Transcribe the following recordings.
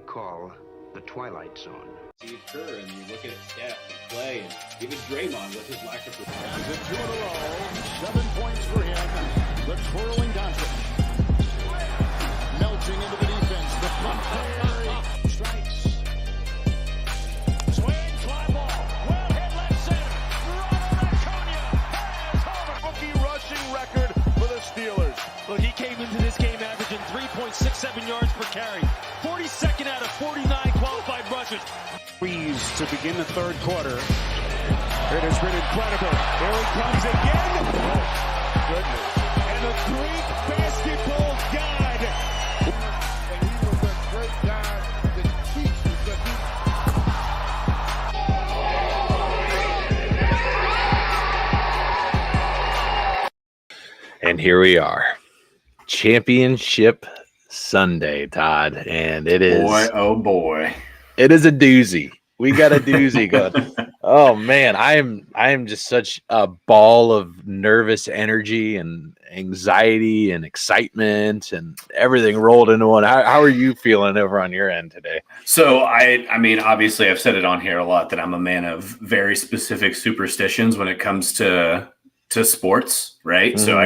call the Twilight Zone. Steve Kerr, and you look at Steph and Clay, and even Draymond with his lack of performance. Is it 2 in a row? 7 points for him. The twirling Doncic. Melting into the defense. The front carry. Strikes. Swing, fly ball. Well hit left center. Ronald Acuña has home. Rookie rushing record for the Steelers. Look, he came into this game averaging 3.67 yards per carry. 42nd out of 49 qualified rushers. Freeze to begin the third quarter. It has been incredible. Here he comes again. Oh, goodness. And a Greek basketball god. And he was a great guy that teaches the And here we are. Championship Sunday, Todd. And it is Boy, oh boy. It is a doozy. We got a doozy going. Oh man, I am just such a ball of nervous energy and anxiety and excitement and everything rolled into one. How are you feeling over on your end today? So I mean, obviously I've said it on here a lot that I'm a man of very specific superstitions when it comes to sports, right? Mm-hmm. So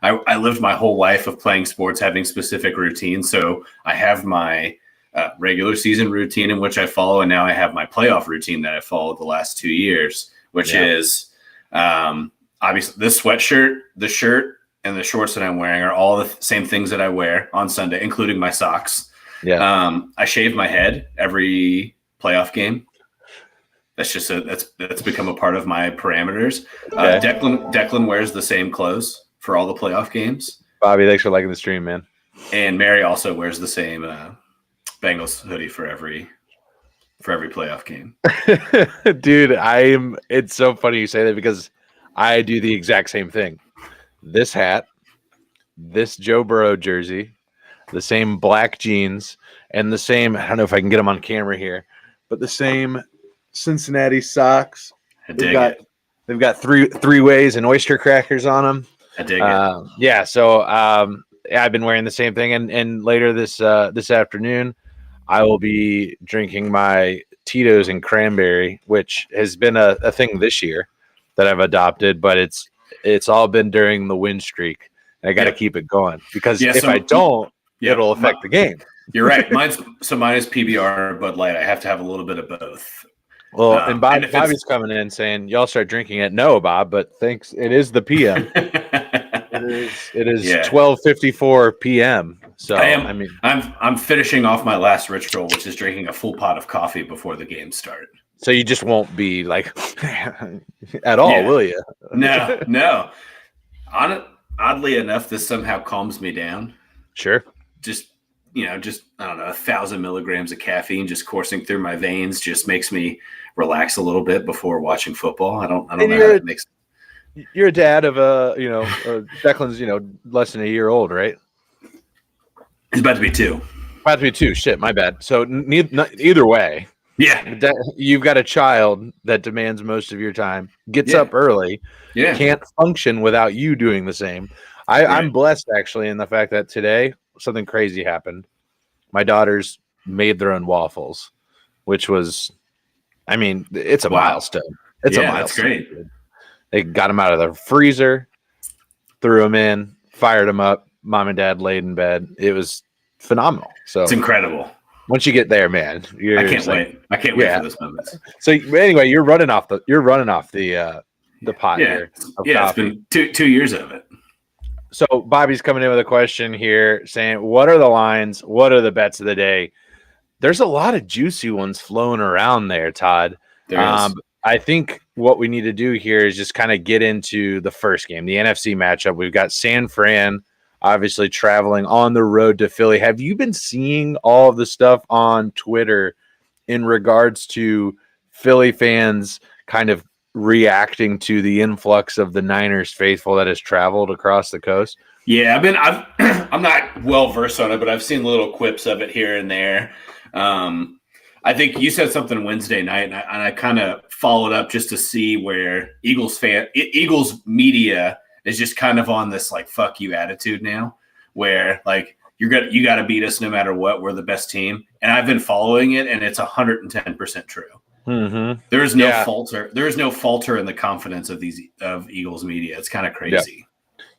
I lived my whole life of playing sports, having specific routines. So I have my regular season routine in which I follow, and now I have my playoff routine that I followed the last 2 years, which is obviously this sweatshirt, the shirt, and the shorts that I'm wearing are all the same things that I wear on Sunday, including my socks. Yeah. I shave my head every playoff game. That's just that's become a part of my parameters. Okay. Declan wears the same clothes for all the playoff games. Bobby, thanks for liking the stream, man. And Mary also wears the same Bengals hoodie for every playoff game. Dude, it's so funny you say that because I do the exact same thing. This hat, this Joe Burrow jersey, the same black jeans, and the same, I don't know if I can get them on camera here, but the same Cincinnati socks. They've got three ways and oyster crackers on them. I dig it. Yeah, so I've been wearing the same thing, and later this afternoon, I will be drinking my Tito's and cranberry, which has been a thing this year that I've adopted, but it's all been during the win streak. And I got to keep it going because if I don't, it'll affect the game. You're right. Mine is PBR, Bud Light. I have to have a little bit of both. Well, and Bobby's coming in saying y'all start drinking it. No, Bob, but thanks. It is the PM. It is 12:54 p.m. So I'm finishing off my last ritual, which is drinking a full pot of coffee before the game start. So you just won't be like at all, will you? No. Oddly enough, this somehow calms me down. Sure. Just I don't know, 1,000 milligrams of caffeine just coursing through my veins just makes me relax a little bit before watching football. I don't know how it makes. You're a dad of Declan's, less than a year old, right? He's about to be 2. About to be 2. Shit, my bad. So either way, you've got a child that demands most of your time, gets up early, can't function without you doing the same. I'm blessed actually in the fact that today something crazy happened. My daughters made their own waffles, which was, it's a milestone. It's a milestone. That's great. Dude. They got them out of the freezer, threw them in, fired them up. Mom and Dad laid in bed. It was phenomenal. So it's incredible. Once you get there, man, I can't wait. I can't wait for this moment. So anyway, you're running off the pot here. It's been 2 years of it. So Bobby's coming in with a question here saying, what are the lines? What are the bets of the day? There's a lot of juicy ones flowing around there, Todd. There is. I think what we need to do here is just kind of get into the first game, the NFC matchup. We've got San Fran obviously traveling on the road to Philly. Have you been seeing all of the stuff on Twitter in regards to Philly fans kind of reacting to the influx of the Niners faithful that has traveled across the coast? Yeah, I'm not well versed on it, but I've seen little quips of it here and there. I think you said something Wednesday night, and I kind of followed up just to see where Eagles media is just kind of on this like fuck you attitude now, where like you got to beat us no matter what. We're the best team, and I've been following it, and it's 110% true. Mm-hmm. There is no falter. There is no falter in the confidence of Eagles media. It's kind of crazy.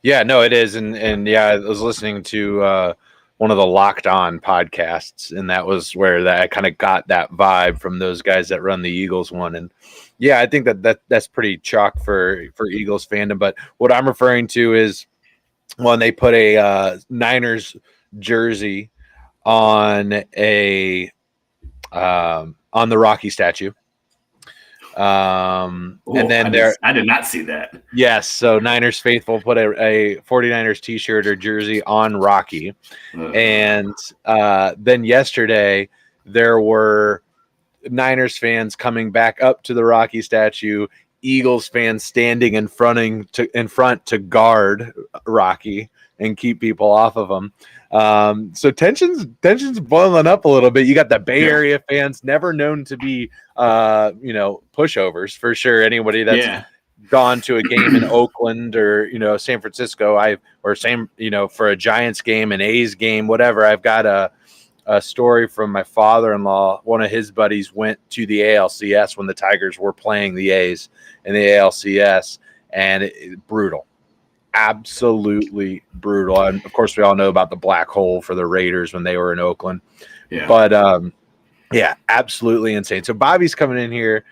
Yeah, no, it is, and yeah, I was listening to one of the Locked On podcasts, and that was where I kind of got that vibe from those guys that run the Eagles one. And yeah, I think that's pretty chalk for Eagles fandom. But what I'm referring to is when they put a Niners jersey on on the Rocky statue. And then I did not see that. Yes, so Niners faithful put a 49ers t-shirt or jersey on Rocky. And then yesterday there were Niners fans coming back up to the Rocky statue, Eagles fans standing in front to guard Rocky and keep people off of him. So tensions boiling up a little bit. You got the Bay Area fans, never known to be pushovers for sure. Anybody that's gone to a game in Oakland or San Francisco, for a Giants game, an A's game, whatever. I've got a story from my father-in-law. One of his buddies went to the ALCS when the Tigers were playing the A's in the ALCS, and brutal. Absolutely brutal. And of course we all know about the black hole for the Raiders when they were in Oakland. Yeah. But absolutely insane. So Bobby's coming in here,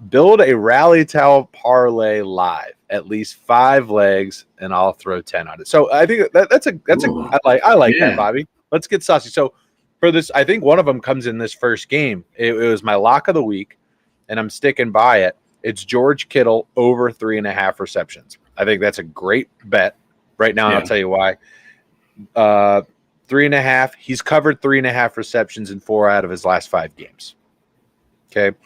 build a rally towel parlay live, at least 5 legs, and I'll throw 10 on it. So I think I like that, Bobby. Let's get saucy. So for this, I think one of them comes in this first game. It was my lock of the week, and I'm sticking by it. It's George Kittle over 3.5 receptions. I think that's a great bet right now, and I'll tell you why. 3.5. He's covered 3.5 receptions in 4 out of his last 5 games. Okay.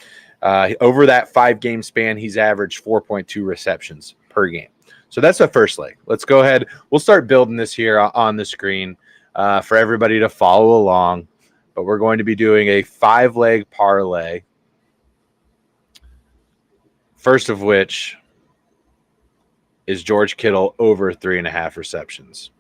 Over that 5-game span, he's averaged 4.2 receptions per game. So that's the first leg. Let's go ahead. We'll start building this here on the screen for everybody to follow along. But we're going to be doing a 5-leg parlay. First of which is George Kittle over 3.5 receptions.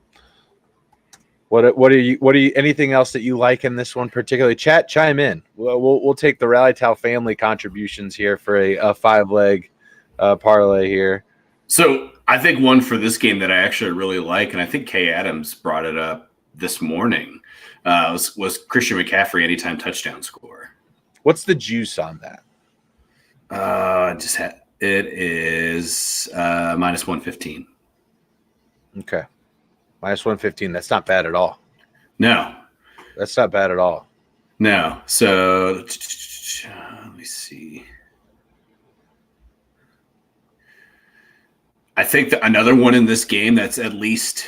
What are you? Anything else that you like in this one particularly? Chat, chime in. We'll take the Rally Towel family contributions here for a 5-leg parlay here. So I think one for this game that I actually really like, and I think Kay Adams brought it up this morning, was Christian McCaffrey anytime touchdown score. What's the juice on that? It is minus 115. Okay. Minus 115. That's not bad at all. No. That's not bad at all. No. So let me see. I think that another one in this game that's at least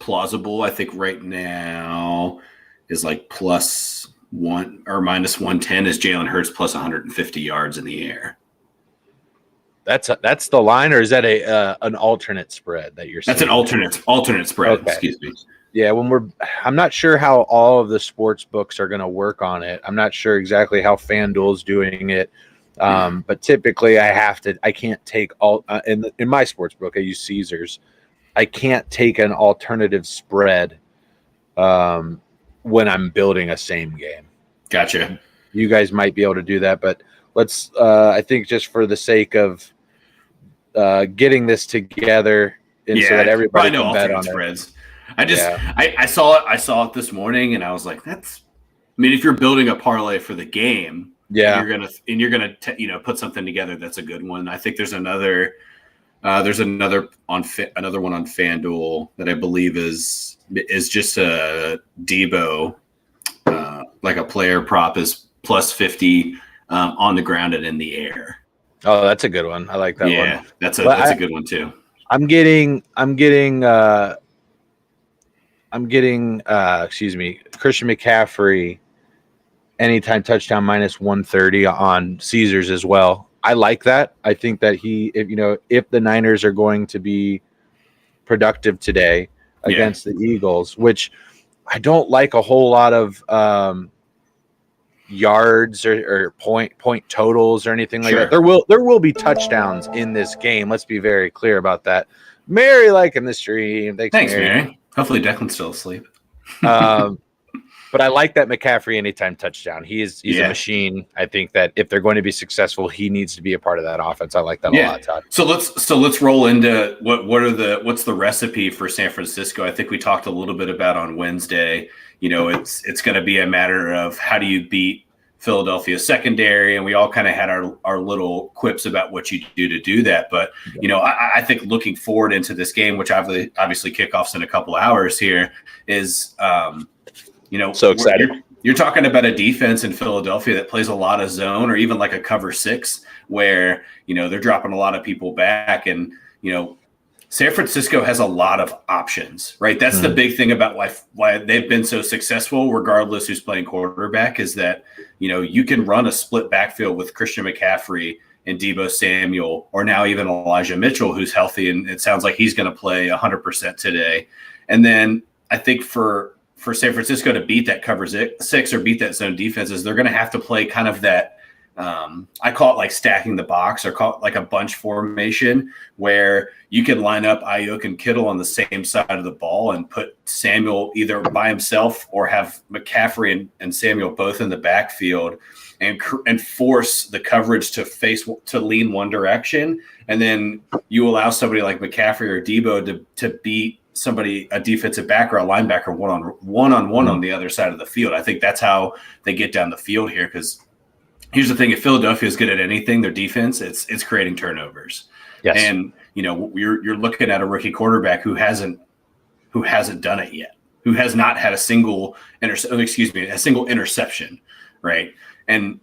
plausible, I think right now is like plus 1 or minus 110 is Jalen Hurts plus 150 yards in the air. That's the line, or is that an alternate spread that you're saying? That's an alternate spread. Okay. Excuse me. Yeah, I'm not sure how all of the sports books are going to work on it. I'm not sure exactly how FanDuel's doing it, but typically I can't take in my sports book. I use Caesars. I can't take an alternative spread when I'm building a same game. Gotcha. You guys might be able to do that, but let's. I think just for the sake of getting this together, and so that everybody can bet on spreads. I saw it this morning, and I was like, "That's." I mean, if you're building a parlay for the game, you're gonna put something together that's a good one. I think there's another one on FanDuel that I believe is just a Debo, like a player prop is plus 50 on the ground and in the air. Oh, that's a good one. I like that one. Yeah, that's a good one too. I'm getting Christian McCaffrey anytime touchdown minus 130 on Caesars as well. I like that. I think that if the Niners are going to be productive today against the Eagles, which I don't like a whole lot of yards or point totals or anything like that. There will be touchdowns in this game. Let's be very clear about that. Mary liking the stream. Thanks, Mary. Hopefully Declan's still asleep. But I like that McCaffrey anytime touchdown. He's a machine. I think that if they're going to be successful, he needs to be a part of that offense. I like that a lot, Todd. So let's roll into what's the recipe for San Francisco. I think we talked a little bit about on Wednesday. It's going to be a matter of how do you beat Philadelphia's secondary, and we all kind of had our little quips about what you do that. But I think looking forward into this game, which obviously kickoffs in a couple hours here, is so excited. You're talking about a defense in Philadelphia that plays a lot of zone or even like a cover 6 where, they're dropping a lot of people back. And, San Francisco has a lot of options, right? That's the big thing about why they've been so successful, regardless who's playing quarterback, is that, you can run a split backfield with Christian McCaffrey and Deebo Samuel, or now even Elijah Mitchell, who's healthy. And it sounds like he's going to play 100% today. And then I think for San Francisco to beat that cover 6 or beat that zone defenses, they're going to have to play kind of that. I call it like stacking the box, or call it like a bunch formation, where you can line up Ayuk and Kittle on the same side of the ball and put Samuel either by himself or have McCaffrey and Samuel both in the backfield and force the coverage to lean one direction. And then you allow somebody like McCaffrey or Deebo to beat a defensive back or a linebacker one-on-one on the other side of the field. I think that's how they get down the field here, because here's the thing: if Philadelphia is good at anything, their defense, it's creating turnovers. Yes. And you're looking at a rookie quarterback who hasn't done it yet, who has not had a single interception, right? And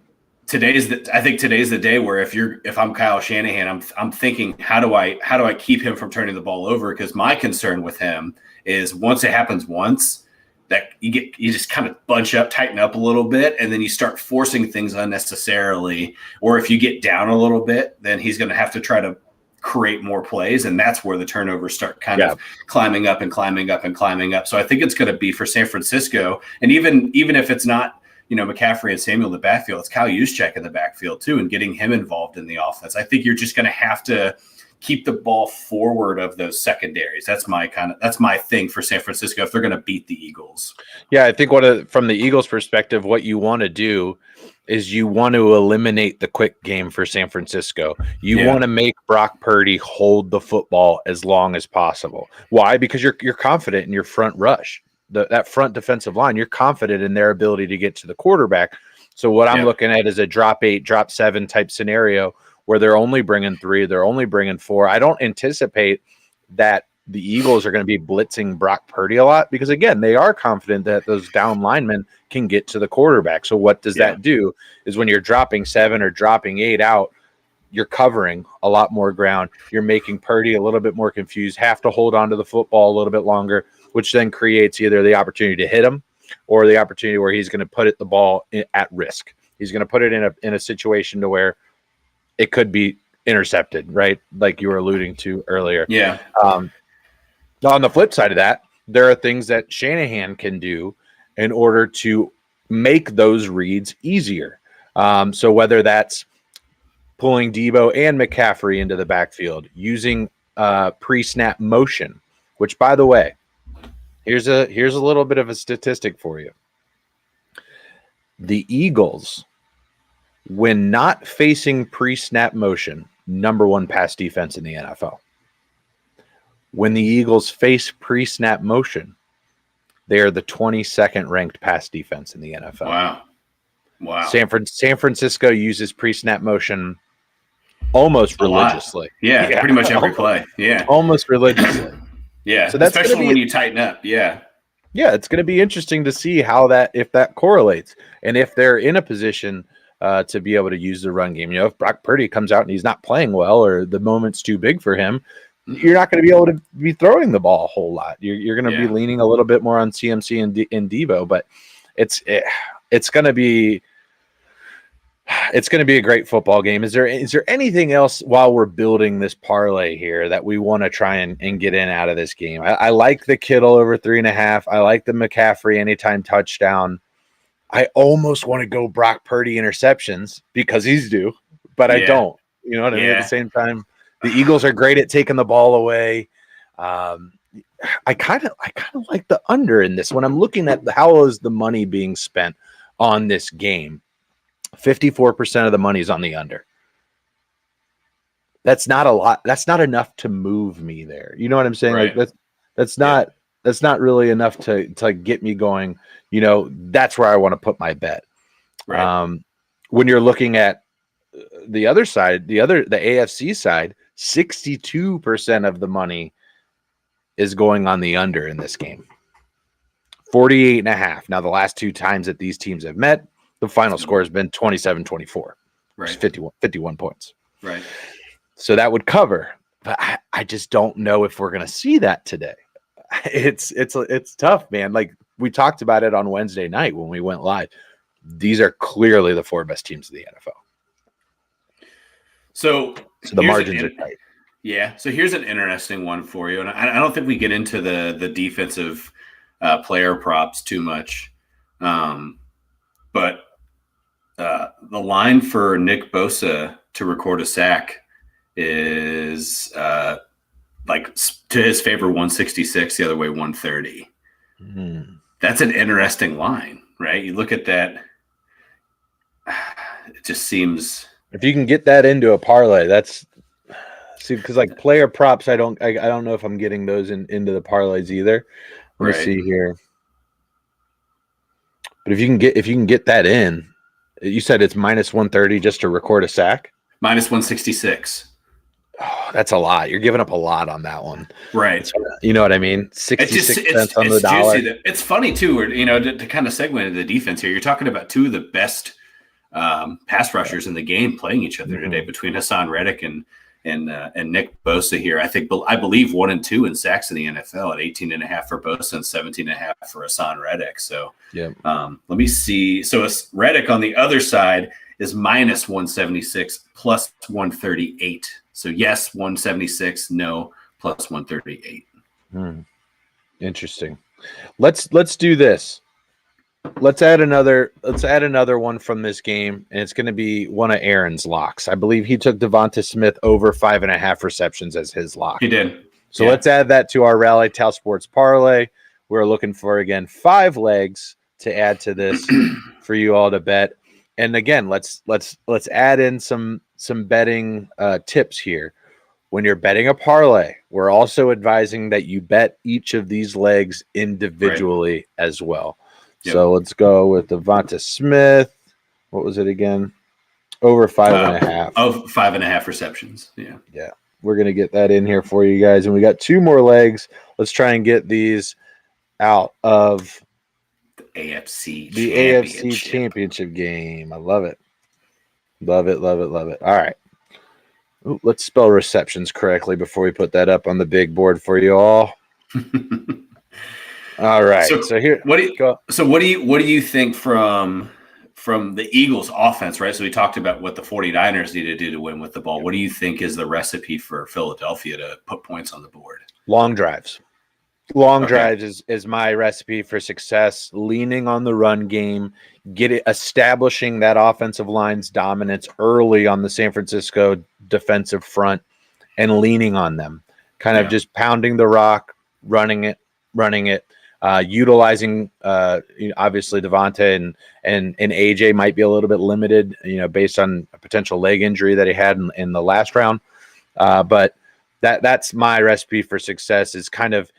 today's the day where if I'm Kyle Shanahan, I'm thinking, how do I keep him from turning the ball over? Because my concern with him is once it happens once, that you just kind of bunch up, tighten up a little bit, and then you start forcing things unnecessarily. Or if you get down a little bit, then he's going to have to try to create more plays, and that's where the turnovers start kind of climbing up and climbing up and climbing up. So I think it's going to be for San Francisco, and even if it's not McCaffrey and Samuel in the backfield, it's Kyle Juszczyk in the backfield too, and getting him involved in the offense. I think you're just going to have to keep the ball forward of those secondaries. That's my thing for San Francisco if they're going to beat the Eagles. Yeah, I think from the Eagles' perspective, what you want to do is you want to eliminate the quick game for San Francisco. You want to make Brock Purdy hold the football as long as possible. Why? Because you're confident in your front rush. That front defensive line, you're confident in their ability to get to the quarterback. So what I'm looking at is a drop 8, drop 7 type scenario where they're only bringing 3, they're only bringing 4. I don't anticipate that the Eagles are going to be blitzing Brock Purdy a lot because, again, they are confident that those down linemen can get to the quarterback. So what does that do is when you're dropping 7 or dropping 8 out, you're covering a lot more ground. You're making Purdy a little bit more confused, have to hold on to the football a little bit longer, which then creates either the opportunity to hit him or the opportunity where he's going to put the ball at risk. He's going to put it in a situation to where it could be intercepted, right? Like you were alluding to earlier. Yeah. On the flip side of that, there are things that Shanahan can do in order to make those reads easier. So whether that's pulling Deebo and McCaffrey into the backfield, using pre-snap motion, which, by the way, here's a little bit of a statistic for you. The Eagles, when not facing pre-snap motion, number 1 pass defense in the NFL. When the Eagles face pre-snap motion, they are the 22nd ranked pass defense in the NFL. Wow. San Francisco uses pre-snap motion almost religiously. Yeah, pretty much every play. Yeah. Almost religiously. Yeah, so that's especially when you tighten up. Yeah, it's going to be interesting to see if that correlates and if they're in a position to be able to use the run game. If Brock Purdy comes out and he's not playing well or the moment's too big for him, you're not going to be able to be throwing the ball a whole lot. You're going to be leaning a little bit more on CMC and Deebo, but it's going to be a great football game. Is there anything else while we're building this parlay here that we want to try and get in out of this game? I like the Kittle over 3.5. I like the McCaffrey anytime touchdown. I almost want to go Brock Purdy interceptions because he's due, but I don't. You know what I mean? At the same time, the Eagles are great at taking the ball away. I kind of like the under in this. When I'm looking at how is the money being spent on this game, 54% of the money is on the under. That's not a lot. That's not enough to move me there. You know what I'm saying? Right. Like that's not really enough to get me going. That's where I want to put my bet. Right. When you're looking at the other side, the AFC side, 62% of the money is going on the under in this game. 48.5. Now, the last two times that these teams have met, the final score has been 27-24. Right. 51 points. Right. So that would cover. But I just don't know if we're going to see that today. It's tough, man. Like we talked about it on Wednesday night when we went live. These are clearly the 4 best teams of the NFL. So the margins are tight. Yeah. So here's an interesting one for you. And I don't think we get into the defensive player props too much. But the line for Nick Bosa to record a sack is like to his favor 166, the other way 130. That's an interesting line, right? You look at that, it just seems. If you can get that into a parlay, that's because like player props, I don't know if I'm getting those into the parlays either. Let me see here. But if you can get that in, you said it's minus 130 just to record a sack. Minus 166. Oh, that's a lot. You're giving up a lot on that one. Right. You know what I mean? 66 cents on the dollar. It's funny too, to kind of segue into the defense here. You're talking about two of the best pass rushers in the game playing each other today between Hassan Reddick and Nick Bosa here. I believe 1 and 2 in sacks in the NFL at 18.5 for Bosa and 17.5 for Hassan Reddick. So let me see. So Reddick on the other side is minus 176 plus 138. So yes, 176, no, plus 138. Interesting. Let's do this. Let's add another one from this game, and it's going to be one of Aaron's locks. I believe he took Devonta Smith over 5.5 receptions as his lock. He did. So let's add that to our Rally Tal Sports parlay. We're looking for, again, 5 legs to add to this for you all to bet. And again, let's add in some betting tips here. When you're betting a parlay, we're also advising that you bet each of these legs individually as well. Yep. So let's go with Devonta Smith. What was it again? Over 5.5. 5.5 receptions. Yeah. Yeah. We're going to get that in here for you guys. And we got 2 more legs. Let's try and get these out of the AFC Championship game. I love it. Love it. All right. Ooh, let's spell receptions correctly before we put that up on the big board for you all. All right. So here, what do you think from the Eagles offense, right? So we talked about what the 49ers need to do to win with the ball. What do you think is the recipe for Philadelphia to put points on the board? Long drives. Drives is my recipe for success. Leaning on the run game, establishing that offensive line's dominance early on the San Francisco defensive front, and leaning on them. Kind of just pounding the rock, running it. Utilizing obviously Devonta and AJ might be a little bit limited, based on a potential leg injury that he had in the last round. But that's my recipe for success. Is kind of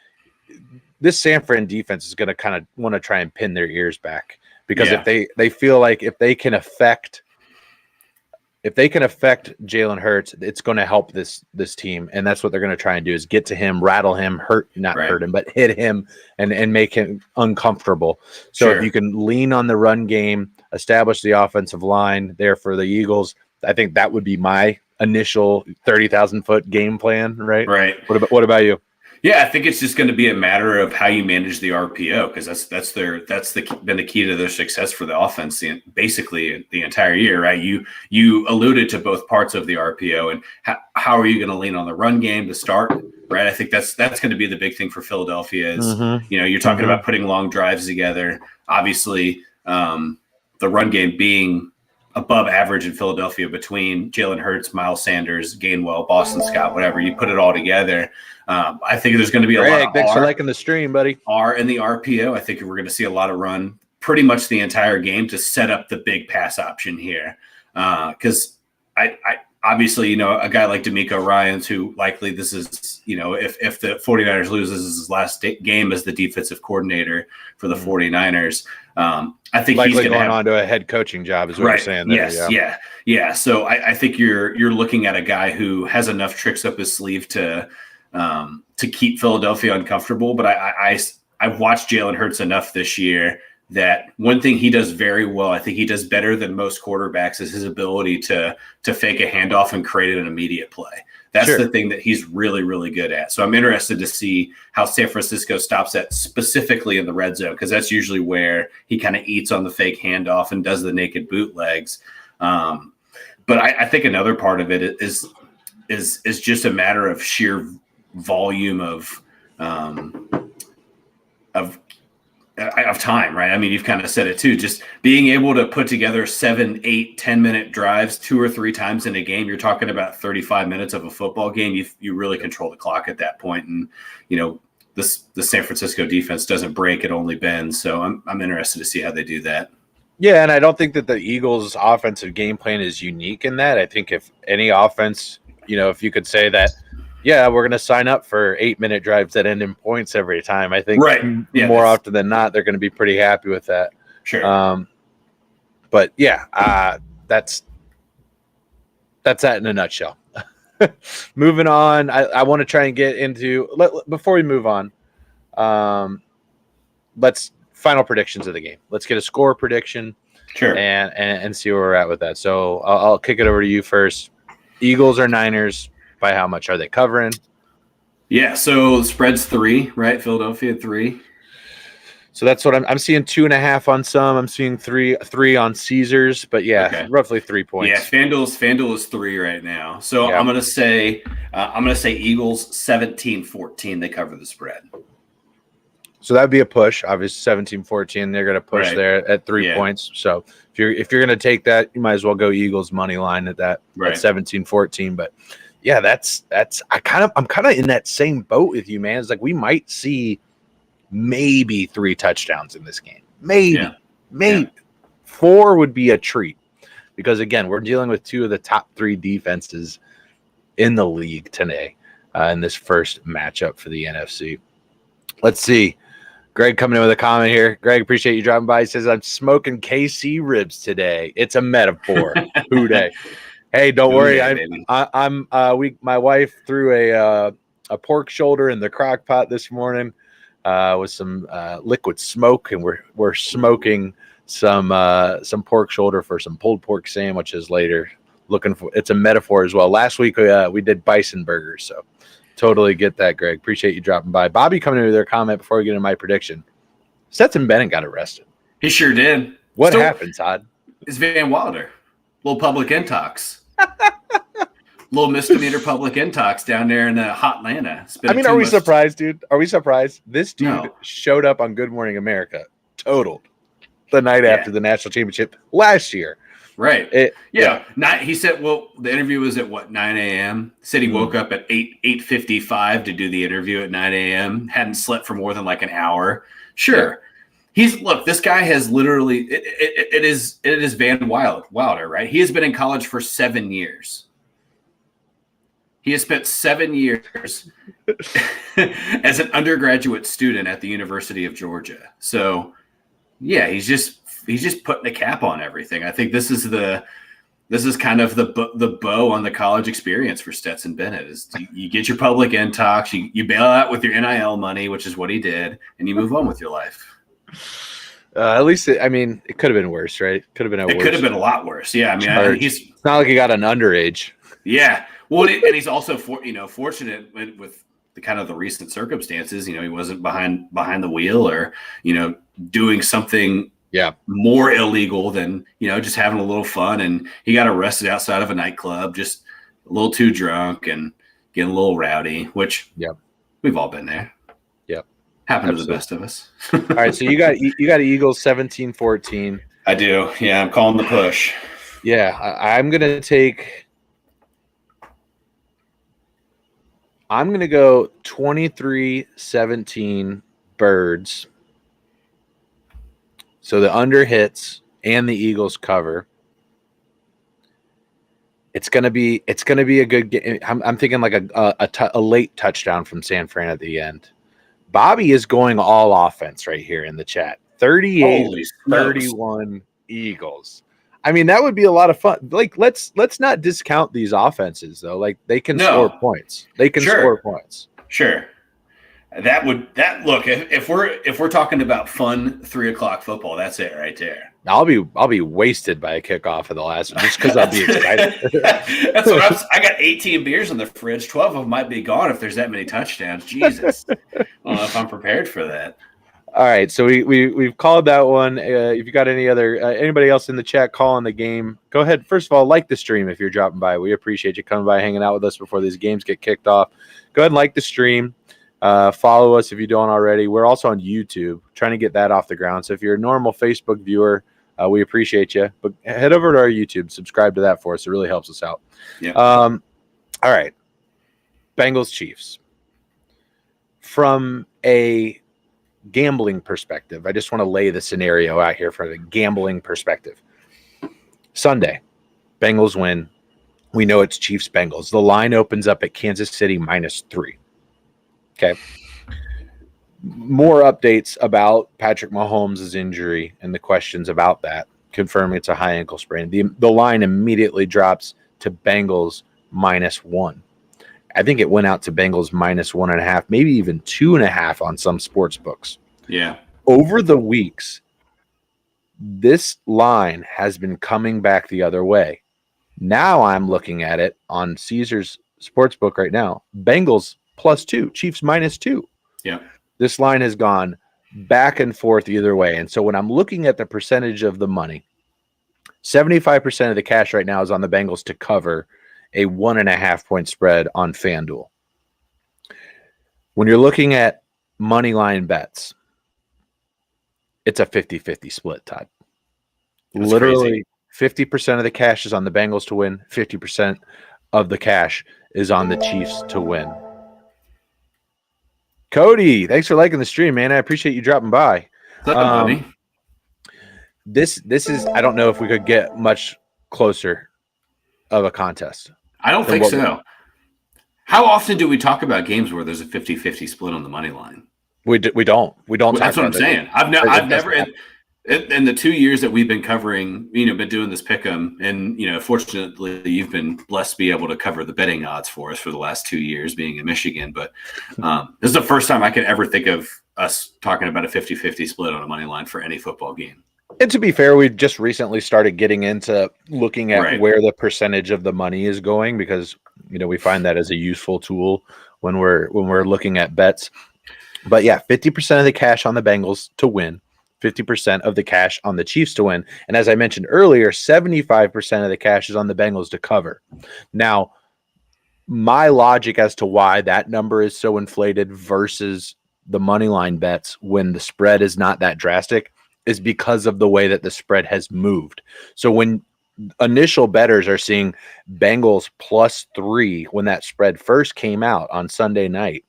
this San Fran defense is going to kind of want to try and pin their ears back, because if they feel like if they can affect Jalen Hurts, it's going to help this team, and that's what they're going to try and do, is get to him, rattle him, hurt him, but hit him and make him uncomfortable. So if you can lean on the run game, establish the offensive line there for the Eagles, I think that would be my initial 30,000-foot game plan. Right. What about you? Yeah, I think it's just going to be a matter of how you manage the RPO, because that's been the key to their success for the offense basically the entire year, right? You alluded to both parts of the RPO, and how are you going to lean on the run game to start, right? I think that's going to be the big thing for Philadelphia. Is you're talking about putting long drives together. Obviously, the run game being above average in Philadelphia between Jalen Hurts, Miles Sanders, Gainwell, Boston Scott, whatever. You put it all together. I think there's going to be a lot of thanks for liking the stream, buddy. R in the RPO. I think we're going to see a lot of run pretty much the entire game to set up the big pass option here. Because I obviously, a guy like D'Amico Ryans, who likely this is, if the 49ers loses his last game as the defensive coordinator for the 49ers, I think likely he's going on to a head coaching job is what you're saying there. Yes, yeah. So I think you're looking at a guy who has enough tricks up his sleeve to keep Philadelphia uncomfortable. But I've watched Jalen Hurts enough this year that one thing he does very well, I think he does better than most quarterbacks, is his ability to fake a handoff and create an immediate play. That's the thing that he's really, really good at. So I'm interested to see how San Francisco stops that specifically in the red zone, because that's usually where he kind of eats on the fake handoff and does the naked bootlegs. But I think another part of it is just a matter of sheer volume of time, right? I mean, you've kind of said it too. Just being able to put together 7, 8, 10-minute drives 2 or 3 times in a game. You're talking about 35 minutes of a football game. You really control the clock at that point. And the San Francisco defense doesn't break; it only bends. So I'm interested to see how they do that. Yeah, and I don't think that the Eagles' offensive game plan is unique in that. I think if any offense, if you could say that, yeah, we're going to sign up for 8-minute drives that end in points every time, I think more often than not, they're going to be pretty happy with that. Sure. But yeah, that's that in a nutshell. Moving on, I want to try and get into before we move on. Let's final predictions of the game. Let's get a score prediction, sure, and see where we're at with that. So I'll kick it over to you first. Eagles or Niners? By how much are they covering? Yeah, so the spread's 3, right? Philadelphia 3. So that's what I'm seeing 2.5 on some. I'm seeing 3 on Caesars, but roughly 3 points. Yeah, FanDuel is 3 right now. So I'm gonna say Eagles 17-14. They cover the spread. So that'd be a push. Obviously 17-14. They're gonna push there at 3 points. So if you're gonna take that, you might as well go Eagles money line at that at 17-14. But yeah, I'm kind of in that same boat with you, man. It's like we might see maybe 3 touchdowns in this game. Maybe 4 would be a treat, because again, we're dealing with 2 of the top 3 defenses in the league today in this first matchup for the NFC. Let's see. Greg coming in with a comment here. Greg, appreciate you dropping by. He says, I'm smoking KC ribs today. It's a metaphor. Who day? Hey, don't worry. My wife threw a pork shoulder in the crock pot this morning with some liquid smoke, and we're smoking some pork shoulder for some pulled pork sandwiches later. It's a metaphor as well. Last week we did bison burgers, so totally get that, Greg. Appreciate you dropping by. Bobby coming in with their comment before we get into my prediction. Stetson Bennett got arrested. He sure did. What happened, Todd? It's Van Wilder. Little public intox. Little misdemeanor public intox down there in hot Atlanta. Are we surprised, dude? Are we surprised? This dude showed up on Good Morning America, totaled the night after the national championship last year. Right. He said, the interview was at 9 a.m. Said he woke up at 8:55 to do the interview at 9 a.m. Hadn't slept for more than like an hour. Sure. This guy has literally, it is Van Wilder, right? He has been in college for 7 years. He has spent 7 years as an undergraduate student at the University of Georgia. So yeah, he's just putting the cap on everything. I think this is kind of the bow on the college experience for Stetson Bennett. Is you get your public intox, you bail out with your NIL money, which is what he did, and you move on with your life. At least, it could have been worse, right? Could have been worse. It could have been a lot worse. Yeah, it's not like he got an underage. Yeah, well, and he's also fortunate with the kind of the recent circumstances. He wasn't behind the wheel or doing something more illegal than just having a little fun. And he got arrested outside of a nightclub, just a little too drunk and getting a little rowdy. Which we've all been there. Happened to the best of us. All right, so you got Eagles 17-14. I do. Yeah, I'm calling the push. Yeah, I'm going to go 23-17 Birds. So the under hits and the Eagles cover. It's gonna be a good game. I'm thinking like a late touchdown from San Fran at the end. Bobby is going all offense right here in the chat. 38-31 Eagles. I mean, that would be a lot of fun. Like, let's not discount these offenses though. Like, they can score points. They can score points. Sure. Look, if we're talking about fun 3:00 football, that's it right there. I'll be wasted by a kickoff of the last one just because I'll be excited. That's what I got 18 beers in the fridge. 12 of them might be gone if there's that many touchdowns. Jesus. I don't know if I'm prepared for that. All right, so we've called that one. If you got anybody else in the chat calling the game, go ahead. First of all, like the stream if you're dropping by. We appreciate you coming by, hanging out with us before these games get kicked off. Go ahead and like the stream. Follow us if you don't already. We're also on YouTube, trying to get that off the ground. So if you're a normal Facebook viewer, we appreciate you. But head over to our YouTube, subscribe to that for us. It really helps us out. Yeah. All right. Bengals Chiefs. From a gambling perspective, I just want to lay the scenario out here from a gambling perspective. Sunday, Bengals win. We know it's Chiefs Bengals. The line opens up at Kansas City -3. Okay. More updates about Patrick Mahomes' injury and the questions about that, confirming it's a high ankle sprain. The line immediately drops to Bengals -1. I think it went out to Bengals -1.5, maybe even 2.5 on some sports books. Yeah. Over the weeks, this line has been coming back the other way. Now I'm looking at it on Caesars Sportsbook right now. Bengals +2, Chiefs -2. Yeah. This line has gone back and forth either way. And so when I'm looking at the percentage of the money, 75% of the cash right now is on the Bengals to cover a 1.5 point spread on FanDuel. When you're looking at money line bets, it's a 50-50 split, Todd. That's literally crazy. 50% of the cash is on the Bengals to win. 50% of the cash is on the Chiefs to win. Cody, thanks for liking the stream, man. I appreciate you dropping by. What's up, buddy? This is, I don't know if we could get much closer of a contest. I don't think so. How often do we talk about games where there's a 50-50 split on the money line? We don't. That's what I'm saying. I've never in the 2 years that we've been covering, been doing this pick'em, and fortunately you've been blessed to be able to cover the betting odds for us for the last 2 years, being in Michigan. But this is the first time I could ever think of us talking about a 50-50 split on a money line for any football game. And to be fair, we've just recently started getting into looking at where the percentage of the money is going, because we find that as a useful tool when we're looking at bets. But yeah, 50% of the cash on the Bengals to win, 50% of the cash on the Chiefs to win. And as I mentioned earlier, 75% of the cash is on the Bengals to cover. Now, my logic as to why that number is so inflated versus the money line bets when the spread is not that drastic is because of the way that the spread has moved. So when initial bettors are seeing Bengals +3 when that spread first came out on Sunday night,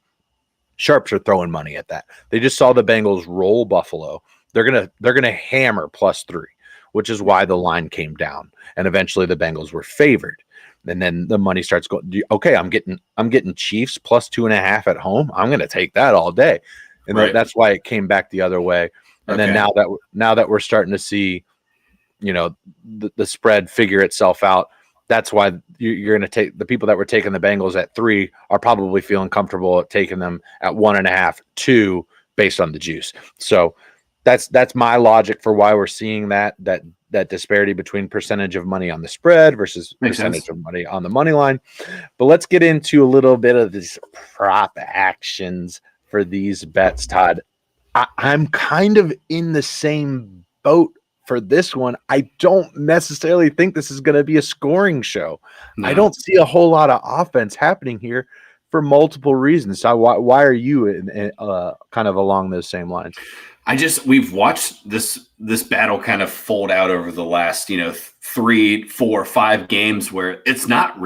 sharps are throwing money at that. They just saw the Bengals roll Buffalo. They're gonna hammer +3, which is why the line came down. And eventually the Bengals were favored. And then the money starts going, okay, I'm getting Chiefs +2.5 at home. I'm gonna take that all day. And that's why it came back the other way. And then now that we're starting to see, the spread figure itself out, that's why you're going to take the people that were taking the Bengals at 3 are probably feeling comfortable at taking them at 1.5, 2 based on the juice. So that's my logic for why we're seeing that disparity between percentage of money on the spread versus percentage of money on the money line. But let's get into a little bit of these prop actions for these bets, Todd. I'm kind of in the same boat for this one. I don't necessarily think this is going to be a scoring show. No. I don't see a whole lot of offense happening here. for multiple reasons. So why are you kind of along those same lines? We've watched this battle kind of fold out over the last 3, 4, 5 games where it's not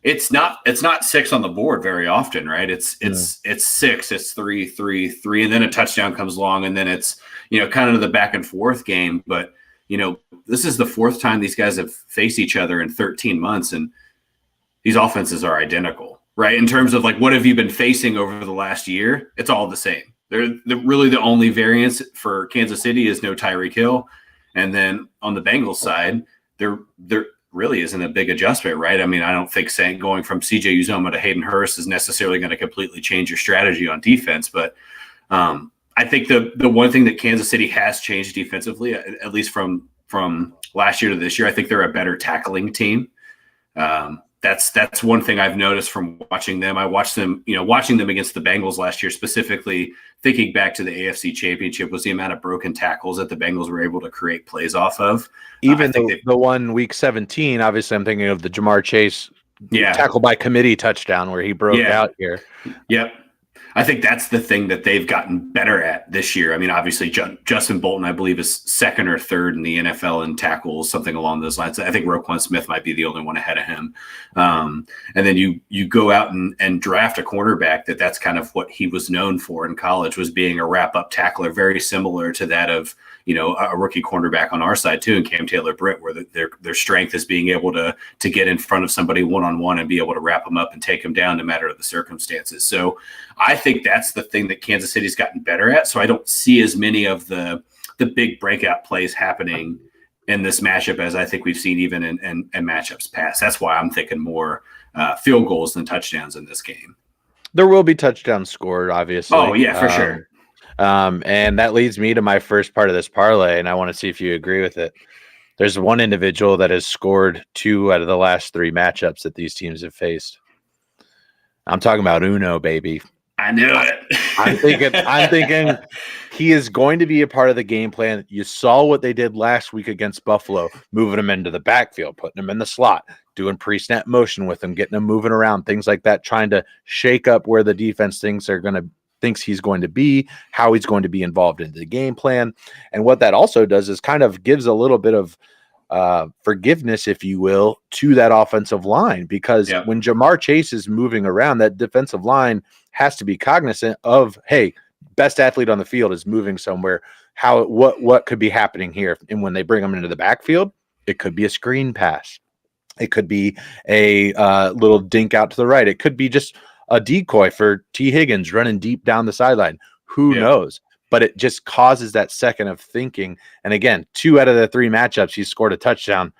6 on the board very often, right? It's 6, it's 3, 3, 3, and then a touchdown comes along, and then it's kind of the back and forth game. But this is the 4th time these guys have faced each other in 13 months, and these offenses are identical, right? In terms of like what have you been facing over the last year? It's all the same. Really the only variance for Kansas City is no Tyreek Hill, and then on the Bengals side, there really isn't a big adjustment, right? I mean, I don't think going from CJ Uzomah to Hayden Hurst is necessarily going to completely change your strategy on defense, but I think the one thing that Kansas City has changed defensively, at least from last year to this year, I think they're a better tackling team. That's one thing I've noticed from watching them. I watched them, watching them against the Bengals last year, specifically thinking back to the AFC Championship, was the amount of broken tackles that the Bengals were able to create plays off of. Even the one week 17, obviously I'm thinking of the Jamar Chase tackle by committee touchdown where he broke out here. Yep. I think that's the thing that they've gotten better at this year. I mean, obviously, Justin Bolton, I believe, is 2nd or 3rd in the NFL in tackles, something along those lines. I think Roquan Smith might be the only one ahead of him. And then you go out and draft a cornerback that's kind of what he was known for in college, was being a wrap-up tackler, very similar to that of a rookie cornerback on our side too, in Cam Taylor-Britt, where their strength is being able to get in front of somebody one-on-one and be able to wrap them up and take them down no matter the circumstances. So I think that's the thing that Kansas City's gotten better at. So I don't see as many of the big breakout plays happening in this matchup as I think we've seen even in matchups past. That's why I'm thinking more field goals than touchdowns in this game. There will be touchdowns scored, obviously. Oh, yeah, for sure. And that leads me to my first part of this parlay, and I want to see if you agree with it. There's one individual that has scored 2 out of the last 3 matchups that these teams have faced. I'm talking about Uno, baby. I knew it. I'm thinking he is going to be a part of the game plan. You saw what they did last week against Buffalo, moving him into the backfield, putting him in the slot, doing pre-snap motion with him, getting him moving around, things like that, trying to shake up where the defense thinks he's going to be, how he's going to be involved in the game plan. And what that also does is kind of gives a little bit of forgiveness, if you will, to that offensive line, because when Jamar Chase is moving around, that defensive line has to be cognizant of, hey, best athlete on the field is moving somewhere. What could be happening here? And when they bring him into the backfield, it could be a screen pass. It could be a little dink out to the right. It could be just a decoy for T. Higgins running deep down the sideline. Who knows? But it just causes that second of thinking. And again, 2 out of the 3 matchups, he scored a touchdown.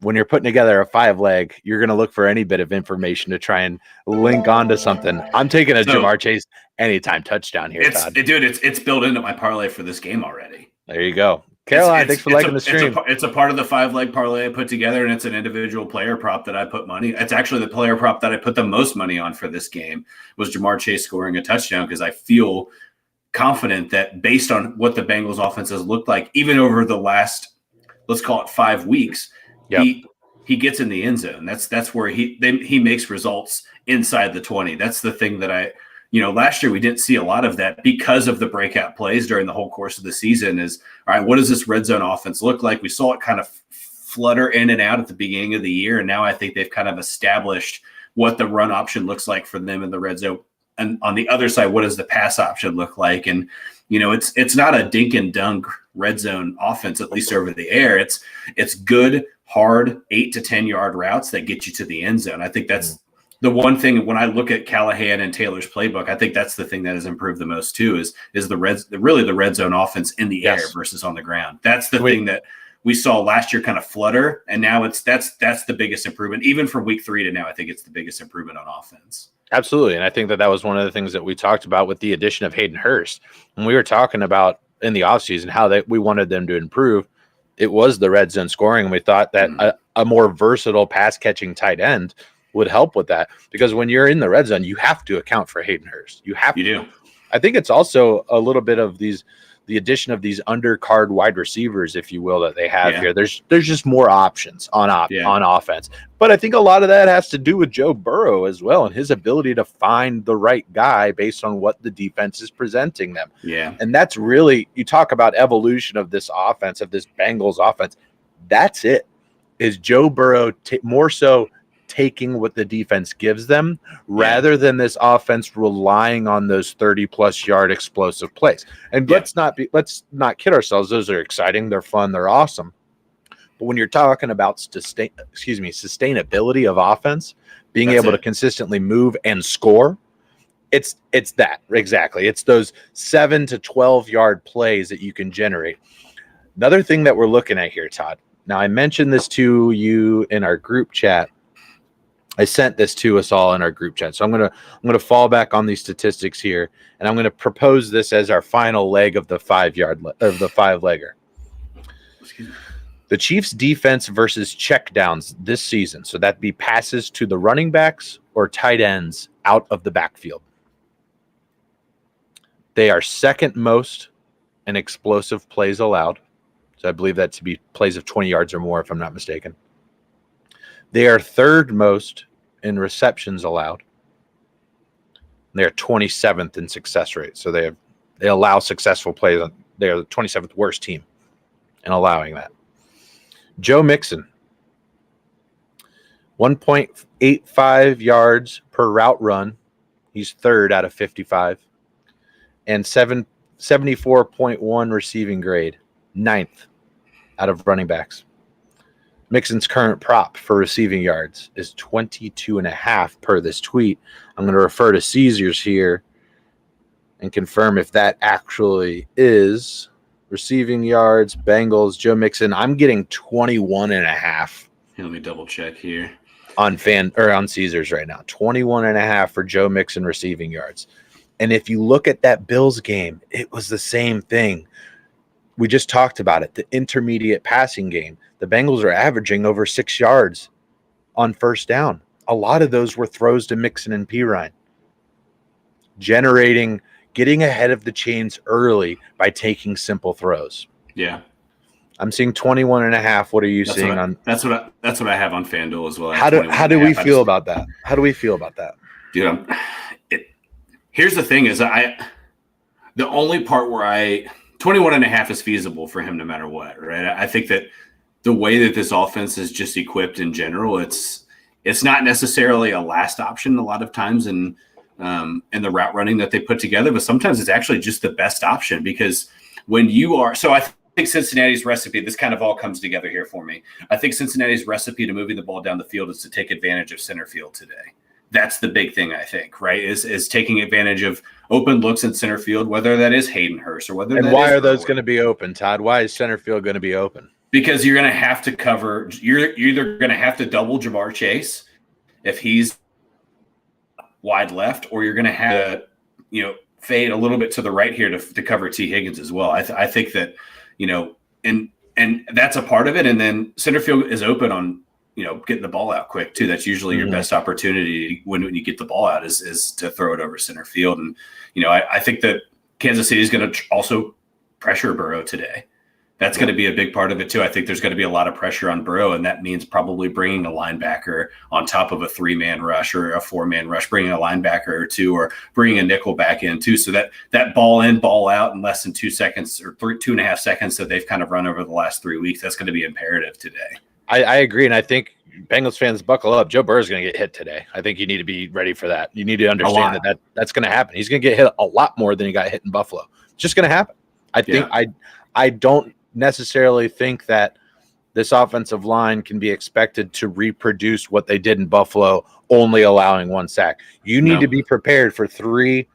When you're putting together a 5-leg, you're going to look for any bit of information to try and link onto something. I'm taking a Jamar Chase anytime touchdown here, Todd. It's built into my parlay for this game already. There you go. Caroline, thanks for liking the stream. It's a part of the 5-leg parlay I put together, and it's an individual player prop that I put money. It's actually the player prop that I put the most money on for this game was Jamar Chase scoring a touchdown, because I feel confident that based on what the Bengals offense has looked like, even over the last, let's call it 5 weeks, he gets in the end zone. That's where he makes results inside the 20. That's the thing that last year we didn't see a lot of that because of the breakout plays during the whole course of the season. Is, all right, what does this red zone offense look like? We saw it kind of flutter in and out at the beginning of the year, and now I think they've kind of established what the run option looks like for them in the red zone. And on the other side, what does the pass option look like? And, it's not a dink and dunk red zone offense, at least over the air. It's good, hard 8 to 10 yard routes that get you to the end zone. I think that's the one thing when I look at Callahan and Taylor's playbook. I think that's the thing that has improved the most too, is the red zone offense in the air versus on the ground. That's the thing that we saw last year kind of flutter, and now that's the biggest improvement. Even from week 3 to now, I think it's the biggest improvement on offense. Absolutely. And I think that was one of the things that we talked about with the addition of Hayden Hurst. When we were talking about in the offseason how we wanted them to improve, it was the red zone scoring. And we thought that a more versatile pass catching tight end would help with that, because when you're in the red zone, you have to account for Hayden Hurst. You do. I think it's also a little bit of these the addition of these undercard wide receivers, if you will, that they have here. There's just more options on offense. But I think a lot of that has to do with Joe Burrow as well and his ability to find the right guy based on what the defense is presenting them. Yeah. And that's really, you talk about evolution of this offense, of this Bengals offense. That's it. Is Joe Burrow more so taking what the defense gives them rather than this offense relying on those 30-plus yard explosive plays. And let's not kid ourselves. Those are exciting. They're fun. They're awesome. But when you're talking about sustainability of offense, being able to consistently move and score, it's that. Exactly. It's those 7 to 12-yard plays that you can generate. Another thing that we're looking at here, Todd. Now, I mentioned this to you in our group chat. I sent this to us all in our group chat. So I'm gonna fall back on these statistics here, and I'm gonna propose this as our final leg of the 5-legger. The Chiefs' defense versus checkdowns this season. So that'd be passes to the running backs or tight ends out of the backfield. They are second most in explosive plays allowed. So I believe that to be plays of 20 yards or more, if I'm not mistaken. They are third most in receptions allowed. They're 27th in success rate. So they allow successful plays. They're the 27th worst team in allowing that. Joe Mixon, 1.85 yards per route run. He's third out of 55. And 74.1 receiving grade, 9th out of running backs. Mixon's current prop for receiving yards is 22.5 per this tweet. I'm going to refer to Caesars here and confirm if that actually is receiving yards. Bengals, Joe Mixon. I'm getting 21.5. Let me double check here on Caesars right now. 21.5 for Joe Mixon receiving yards. And if you look at that Bills game, it was the same thing. We just talked about it. The intermediate passing game. The Bengals are averaging over 6 yards on first down. A lot of those were throws to Mixon and Pirine. Getting ahead of the chains early by taking simple throws. Yeah. I'm seeing 21.5. What are you seeing on? That's what I have on FanDuel as well. How do we feel about that? How do we feel about that? Dude, here's the thing is the only part where 21.5 is feasible for him no matter what, right? I think that the way that this offense is just equipped in general, it's not necessarily a last option a lot of times in the route running that they put together, but sometimes it's actually just the best option because when you are – so I think Cincinnati's recipe – this kind of all comes together here for me. I think Cincinnati's recipe to moving the ball down the field is to take advantage of center field today. That's the big thing, I think, right, is taking advantage of open looks in center field, whether that is Hayden Hurst or whether that is – And why are those going to be open, Todd? Why is center field going to be open? Because you're going to have to cover – you're either going to have to double Jamar Chase if he's wide left, or you're going to have to, fade a little bit to the right here to cover T. Higgins as well. I think that, and that's a part of it. And then center field is open on – getting the ball out quick too. That's usually your best opportunity when you get the ball out is to throw it over center field. And, I think that Kansas City is going to also pressure Burrow today. That's going to be a big part of it too. I think there's going to be a lot of pressure on Burrow, and that means probably bringing a linebacker on top of a 3-man rush or a 4-man rush, bringing a linebacker or two, or bringing a nickel back in too. So that ball in, ball out in less than 2 seconds or 2.5 seconds that they've kind of run over the last 3 weeks, that's going to be imperative today. I agree, and I think Bengals fans buckle up. Joe Burrow's going to get hit today. I think you need to be ready for that. You need to understand that's going to happen. He's going to get hit a lot more than he got hit in Buffalo. It's just going to happen. I don't necessarily think that this offensive line can be expected to reproduce what they did in Buffalo, only allowing 1 sack. You need to be prepared for three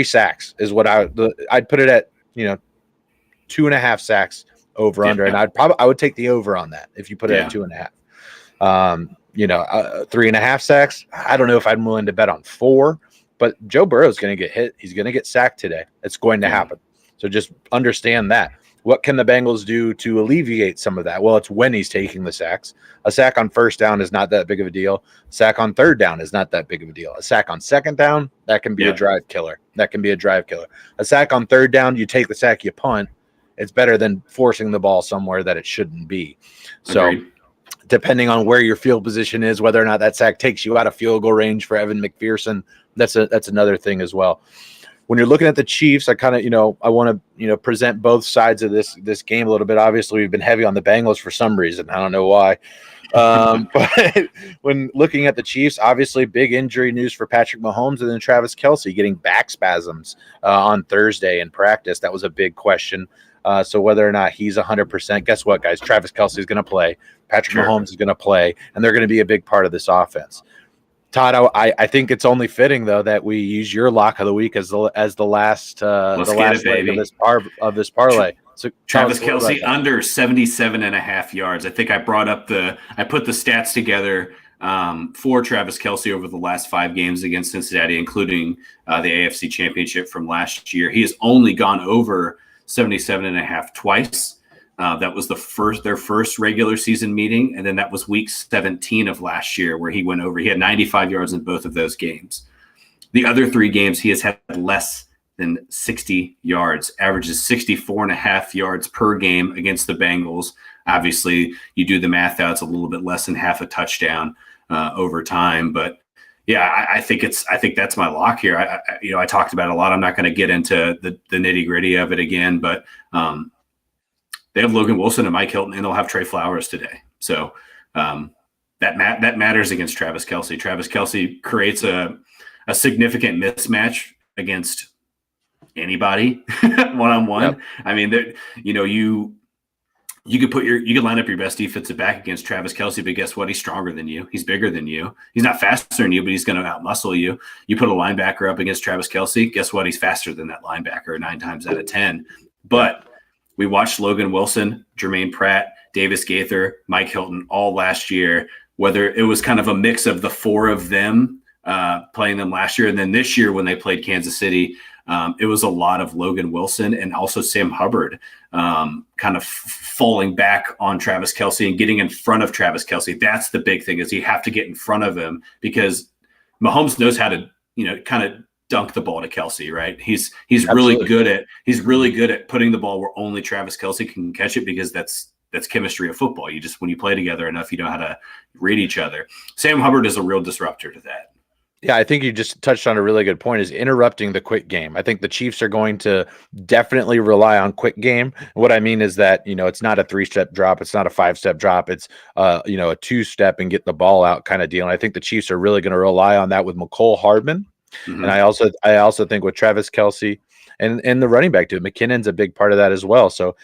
sacks is what I'd put it at, 2.5 sacks over under. And I would take the over on that if you put it at 2.5. 3.5 sacks. I don't know if I'm willing to bet on 4, but Joe Burrow is going to get hit. He's going to get sacked today. It's going to happen. So just understand that. What can the Bengals do to alleviate some of that? Well, it's when he's taking the sacks. A sack on first down is not that big of a deal. A sack on third down is not that big of a deal. A sack on second down, that can be a drive killer. A sack on third down, you take the sack, you punt. It's better than forcing the ball somewhere that it shouldn't be. So depending on where your field position is, whether or not that sack takes you out of field goal range for Evan McPherson, that's another thing as well. When you're looking at the Chiefs, I kind of, I want to, present both sides of this game a little bit. Obviously, we've been heavy on the Bengals for some reason. I don't know why. But when looking at the Chiefs, obviously big injury news for Patrick Mahomes and then Travis Kelce getting back spasms on Thursday in practice. That was a big question. So whether or not he's 100%, guess what, guys? Travis Kelce is going to play. Patrick Mahomes is going to play, and they're going to be a big part of this offense. Todd, I think it's only fitting though that we use your lock of the week as the last leg of this parlay. So Travis Kelce under 77.5 yards. I think I put the stats together for Travis Kelce over the last 5 games against Cincinnati, including the AFC Championship from last year. He has only gone over 77.5 twice. That was their first regular season meeting, and then that was week 17 of last year where he went over. He had 95 yards in both of those games. The other 3 games, he has had less than 60 yards, averages 64.5 yards per game against the Bengals. Obviously, you do the math out, it's a little bit less than half a touchdown over time, but yeah, I think that's my lock here. I talked about it a lot. I'm not going to get into the nitty gritty of it again, but they have Logan Wilson and Mike Hilton, and they'll have Trey Flowers today. So that matters against Travis Kelce. Travis Kelce creates a significant mismatch against anybody one-on-one. Yep. I mean, you could line up your best defensive back against Travis Kelce, but guess what? He's stronger than you. He's bigger than you. He's not faster than you, but he's going to outmuscle you. You put a linebacker up against Travis Kelce, guess what? He's faster than that linebacker 9 times out of 10. But we watched Logan Wilson, Jermaine Pratt, Davis Gaither, Mike Hilton all last year, whether it was kind of a mix of the 4 of them playing them last year. And then this year when they played Kansas City, it was a lot of Logan Wilson and also Sam Hubbard kind of falling back on Travis Kelce and getting in front of Travis Kelce. That's the big thing, is you have to get in front of him, because Mahomes knows how to, kind of dunk the ball to Kelce, right? He's really good at putting the ball where only Travis Kelce can catch it, because that's chemistry of football. When you play together enough, you know how to read each other. Sam Hubbard is a real disruptor to that. Yeah, I think you just touched on a really good point, is interrupting the quick game. I think the Chiefs are going to definitely rely on quick game. What I mean is that, it's not a 3-step drop. It's not a 5-step drop. It's, a 2-step and get the ball out kind of deal. And I think the Chiefs are really going to rely on that with McCole Hardman. Mm-hmm. And I also think with Travis Kelce and the running back too, McKinnon's a big part of that as well. So,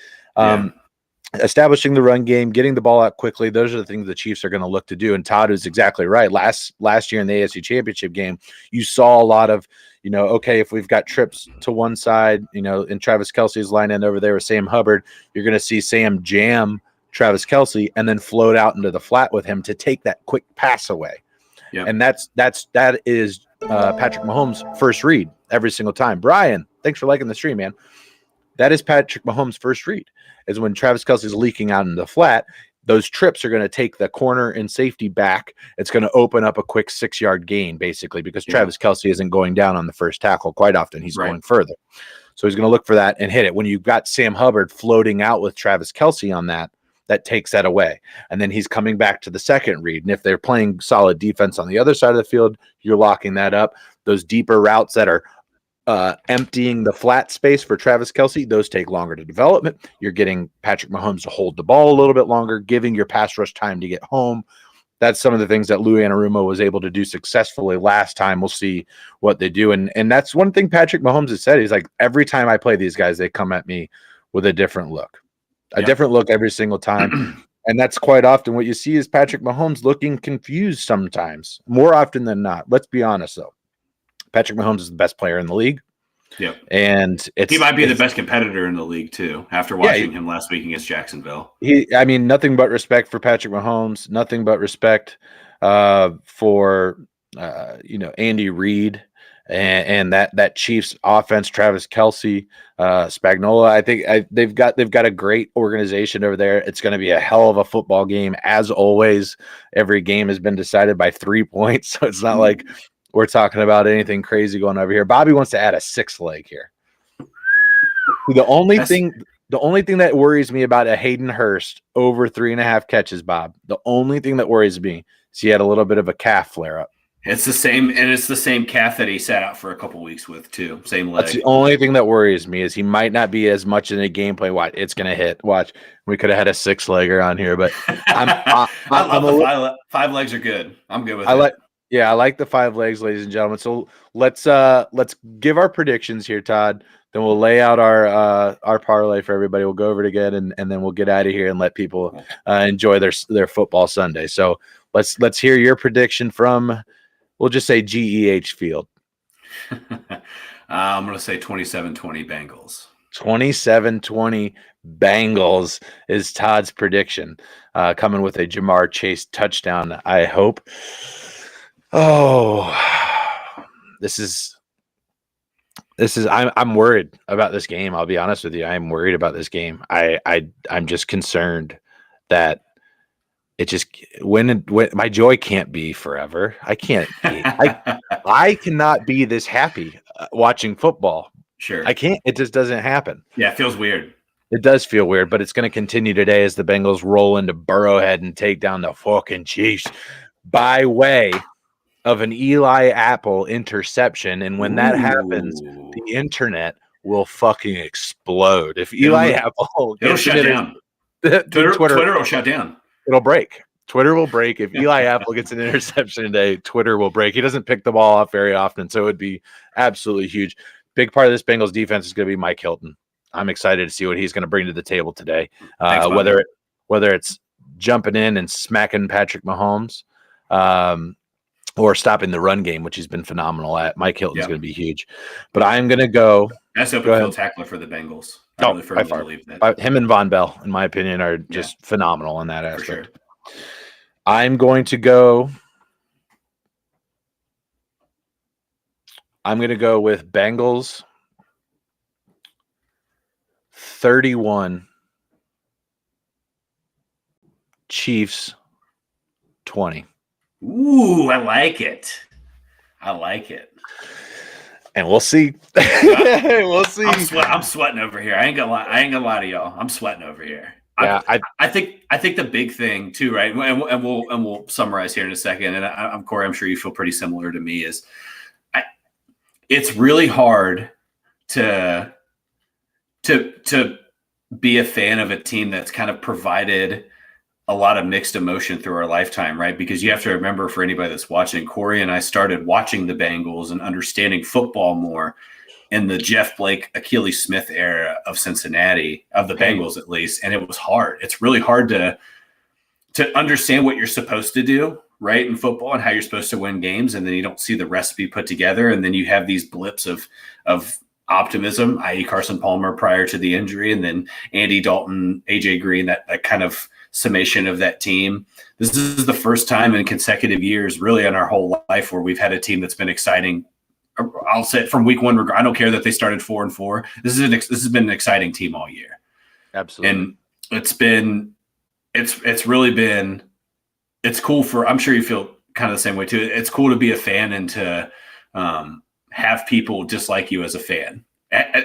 establishing the run game, getting the ball out quickly, those are the things the Chiefs are going to look to do. And Todd is exactly right. Last year in the AFC Championship game, you saw a lot of, okay, if we've got trips to one side, in Travis Kelce's line end over there with Sam Hubbard, you're going to see Sam jam Travis Kelce and then float out into the flat with him to take that quick pass away. Yep. And that is Patrick Mahomes' first read every single time. Brian, thanks for liking the stream, man. That is Patrick Mahomes' first read, is when Travis Kelce is leaking out in the flat. Those trips are going to take the corner and safety back. It's going to open up a quick 6-yard gain, basically, because Travis Kelce isn't going down on the first tackle quite often. He's going further. So he's going to look for that and hit it. When you've got Sam Hubbard floating out with Travis Kelce on that takes that away. And then he's coming back to the second read. And if they're playing solid defense on the other side of the field, you're locking that up. Those deeper routes that are emptying the flat space for Travis Kelce, those take longer to development. You're getting Patrick Mahomes to hold the ball a little bit longer, giving your pass rush time to get home. That's some of the things that Lou Anarumo was able to do successfully last time. We'll see what they do. And that's one thing Patrick Mahomes has said. He's like, every time I play these guys, they come at me with a different look. A different look every single time. And that's quite often what you see is Patrick Mahomes looking confused sometimes, more often than not. Let's be honest, though. Patrick Mahomes is the best player in the league. Yep. And he might be the best competitor in the league, too, after watching him last week against Jacksonville. Nothing but respect for Patrick Mahomes, nothing but respect for Andy Reid and that Chiefs offense, Travis Kelce, Spagnuolo. I think they've got a great organization over there. It's going to be a hell of a football game, as always. Every game has been decided by 3 points, so it's not like we're talking about anything crazy going over here. Bobby wants to add a 6th leg here. The only thing that worries me about a Hayden Hurst over 3.5 catches, Bob, the only thing that worries me is he had a little bit of a calf flare up. It's the same calf that he sat out for a couple weeks with too. Same leg. That's the only thing that worries me is he might not be as much in a gameplay. Watch, it's gonna hit. Watch, we could have had a 6-legger on here, but I love the 5 legs are good. I'm good with it. I like the 5 legs, ladies and gentlemen. So let's give our predictions here, Todd. Then we'll lay out our parlay for everybody. We'll go over it again, and then we'll get out of here and let people enjoy their football Sunday. So let's hear your prediction from, we'll just say GEH Field. I'm going to say 27-20 Bengals. 27-20 Bengals is Todd's prediction. Coming with a Jamar Chase touchdown, I hope. Oh, this is I'm worried about this game. I'll be honest with you. I'm worried about this game. I'm just concerned that it just when my joy can't be forever. I can't be. I cannot be this happy watching football. Sure. I can't. It just doesn't happen. Yeah, it feels weird. It does feel weird, but it's going to continue today as the Bengals roll into Burrowhead and take down the fucking Chiefs by way of an Eli Apple interception. And when that happens, the internet will fucking explode. If Eli Apple it'll shut down. Twitter will shut down. It'll break. Twitter will break. If Eli Apple gets an interception today, Twitter will break. He doesn't pick the ball off very often, so it would be absolutely huge. Big part of this Bengals defense is going to be Mike Hilton. I'm excited to see what he's going to bring to the table today. Thanks, whether it's jumping in and smacking Patrick Mahomes, or stopping the run game, which he's been phenomenal at. Mike Hilton's going to be huge. But I'm going to go. That's open field tackler for the Bengals. I really firmly believe that. Him and Von Bell, in my opinion, are just phenomenal in that aspect. Sure. I'm going to go with Bengals 31, Chiefs 20. Ooh, I like it. And we'll see. We'll see. I'm sweating over here. I ain't gonna lie to y'all. I'm sweating over here. Yeah, I think the big thing too, right? And we'll summarize here in a second. And I'm Corey. I'm sure you feel pretty similar to me. It's really hard to be a fan of a team that's kind of provided a lot of mixed emotion through our lifetime, right? Because you have to remember, for anybody that's watching, Corey and I started watching the Bengals and understanding football more in the Jeff Blake, Achilles Smith era of Cincinnati, of the Bengals at least. And it was hard. It's really hard to understand what you're supposed to do, right, in football and how you're supposed to win games. And then you don't see the recipe put together. And then you have these blips of optimism, i.e. Carson Palmer prior to the injury, and then Andy Dalton, AJ Green, that kind of summation of that team. This is the first time in consecutive years, really in our whole life, where we've had a team that's been exciting. I'll say it from week one. I don't care that they started 4-4. This has been an exciting team all year. Absolutely. And it's really been, it's cool for, I'm sure you feel kind of the same way too. It's cool to be a fan and to have people dislike you as a fan.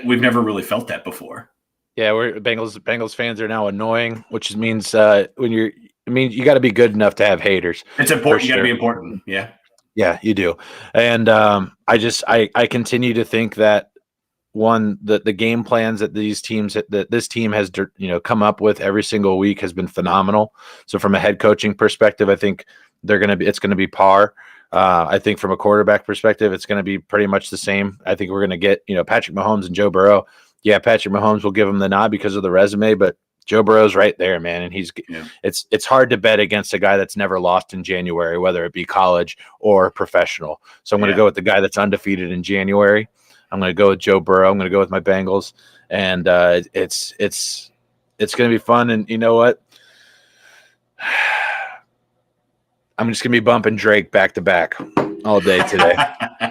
We've never really felt that before. Yeah, we're Bengals fans are now annoying, which means you got to be good enough to have haters. It's important. You got to be important. Yeah. Yeah, you do. And I continue to think that the game plans that this team has come up with every single week has been phenomenal. So from a head coaching perspective, I think it's going to be par. I think from a quarterback perspective, it's going to be pretty much the same. I think we're going to get, Patrick Mahomes and Joe Burrow. Yeah, Patrick Mahomes will give him the nod because of the resume, but Joe Burrow's right there, man. And it's hard to bet against a guy that's never lost in January, whether it be college or professional. So I'm going to go with the guy that's undefeated in January. I'm going to go with Joe Burrow. I'm going to go with my Bengals, and it's going to be fun. And you know what? I'm just going to be bumping Drake back to back all day today.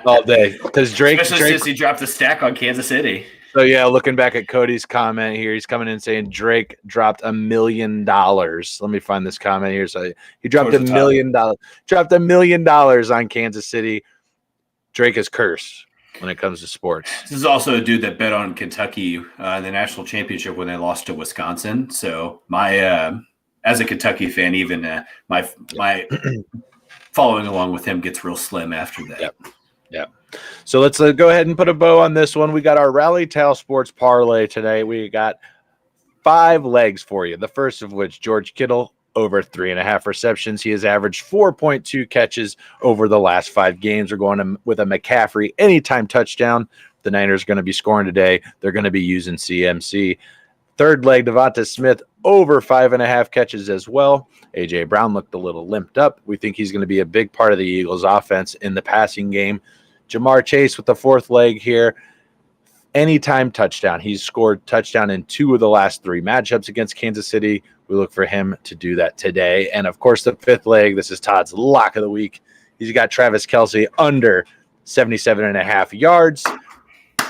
All day. Because Drake, since he dropped the stack on Kansas City. So, yeah, looking back at Cody's comment here, he's coming in saying Drake dropped $1 million. Let me find this comment here. So he dropped $1 million. Dropped $1 million on Kansas City. Drake is cursed when it comes to sports. This is also a dude that bet on Kentucky in the national championship when they lost to Wisconsin. So my as a Kentucky fan, even my following along with him gets real slim after that. Yep. So let's go ahead and put a bow on this one. We got our Rally Tale Sports Parlay today. We got 5 legs for you. The first of which, George Kittle, over 3.5 receptions. He has averaged 4.2 catches over the last 5 games. We're going with a McCaffrey anytime touchdown. The Niners are going to be scoring today. They're going to be using CMC. Third leg, Devonta Smith, over 5.5 catches as well. A.J. Brown looked a little limped up. We think he's going to be a big part of the Eagles' offense in the passing game. Jamar Chase with the fourth leg here. Anytime touchdown. He's scored touchdown in 2 of the last 3 matchups against Kansas City. We look for him to do that today. And, of course, the fifth leg, this is Todd's lock of the week. He's got Travis Kelce under 77.5 yards.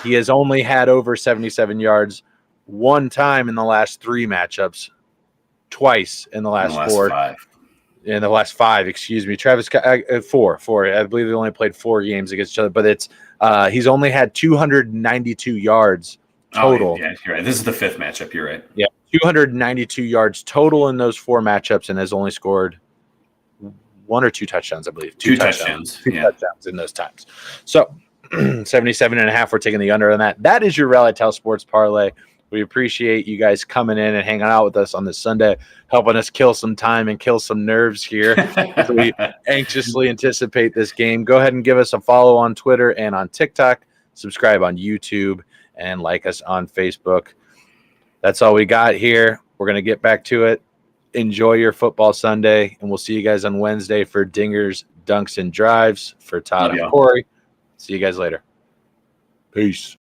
He has only had over 77 yards 1 time in the last 3 matchups, twice in the last 4. 5. In the last 5, excuse me. Travis, 4. I believe they only played 4 games against each other, but it's he's only had 292 yards total. Yeah, you're right. This is the 5th matchup. You're right. Yeah, 292 yards total in those 4 matchups, and has only scored 1 or 2 touchdowns, I believe. 2 touchdowns. 2 touchdowns in those times. So 77.5, we're taking the under on that. That is your Rally Tale Sports Parlay. We appreciate you guys coming in and hanging out with us on this Sunday, helping us kill some time and kill some nerves here. So we anxiously anticipate this game. Go ahead and give us a follow on Twitter and on TikTok. Subscribe on YouTube and like us on Facebook. That's all we got here. We're going to get back to it. Enjoy your football Sunday, and we'll see you guys on Wednesday for Dingers, Dunks, and Drives. For Todd and Corey, see you guys later. Peace.